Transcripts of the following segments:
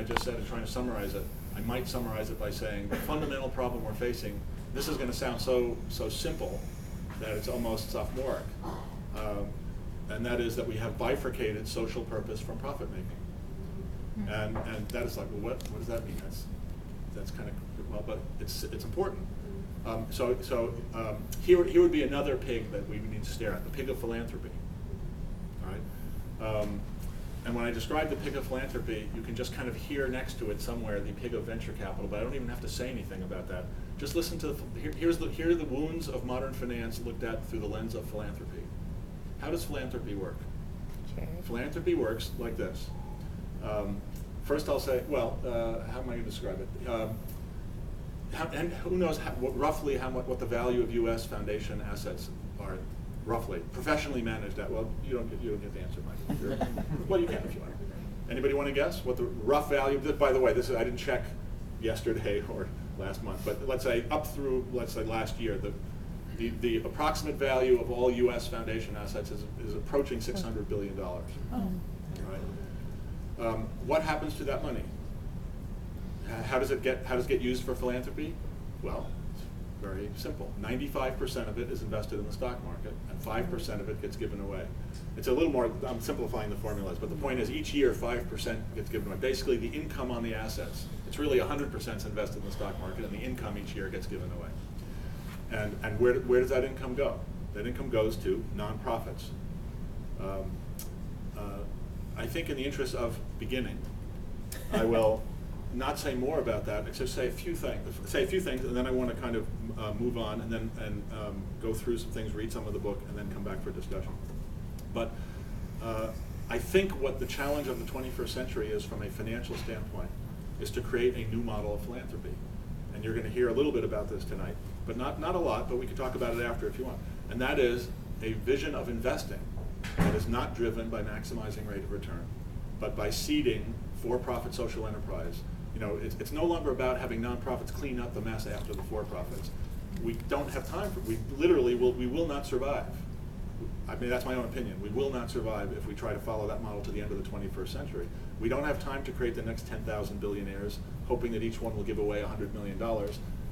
I just said and trying to summarize it, I might summarize it by saying the fundamental problem we're facing, this is going to sound so simple that it's almost sophomoric, and that is that we have bifurcated social purpose from profit making. And that is like, well, what does that mean? That's kind of, well, but it's important. Here would be another pig that we would need to stare at, the pig of philanthropy. All right? And when I describe the pig of philanthropy, you can just kind of hear next to it somewhere the pig of venture capital, but I don't even have to say anything about that. Just listen to here are the wounds of modern finance looked at through the lens of philanthropy. How does philanthropy work? Charity. Philanthropy works like this. First I'll say, well, how am I going to describe it? And who knows roughly what the value of U.S. foundation assets are, roughly, professionally managed at? Well, you don't get the answer, Mike. Well, you can if you want. Anybody want to guess what the rough value? By the way, this is, I didn't check yesterday or last month, but let's say up through last year, the approximate value of all U.S. foundation assets is approaching $600 billion. Oh. Right? What happens to that money? How does it get used for philanthropy? Well, it's very simple. 95% of it is invested in the stock market, and 5% of it gets given away. It's a little more, I'm simplifying the formulas, but the point is each year 5% gets given away. Basically the income on the assets, it's really 100% invested in the stock market, and the income each year gets given away. And where does that income go? That income goes to nonprofits. I think in the interest of beginning, I will not say more about that, except say a few things, and then I want to kind of move on and go through some things, read some of the book, and then come back for discussion. But I think what the challenge of the 21st century is from a financial standpoint is to create a new model of philanthropy. And you're going to hear a little bit about this tonight, but not a lot, but we can talk about it after if you want. And that is a vision of investing that is not driven by maximizing rate of return, but by seeding for-profit social enterprise. You know, it's no longer about having nonprofits clean up the mess after the for-profits. We don't have time for, we will not survive. I mean, that's my own opinion. We will not survive if we try to follow that model to the end of the 21st century. We don't have time to create the next 10,000 billionaires, hoping that each one will give away $100 million,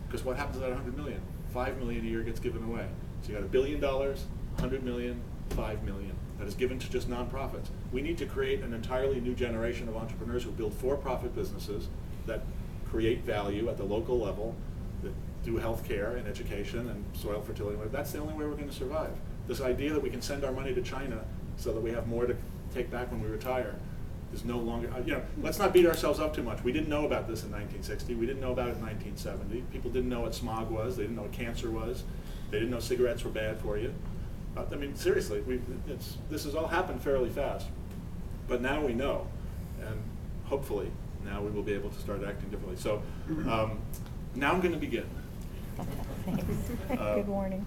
because what happens to that $100 million? $5 million a year gets given away. So you got $1 billion, $100 million, $5 million that is given to just nonprofits. We need to create an entirely new generation of entrepreneurs who build for-profit businesses that create value at the local level, that do healthcare and education and soil fertility. That's the only way we're going to survive. This idea that we can send our money to China so that we have more to take back when we retire is no longer, let's not beat ourselves up too much. We didn't know about this in 1960. We didn't know about it in 1970. People didn't know what smog was. They didn't know what cancer was. They didn't know cigarettes were bad for you. I mean, seriously, this has all happened fairly fast. But now we know, and hopefully now we will be able to start acting differently. So now I'm going to begin. Thanks. Good morning.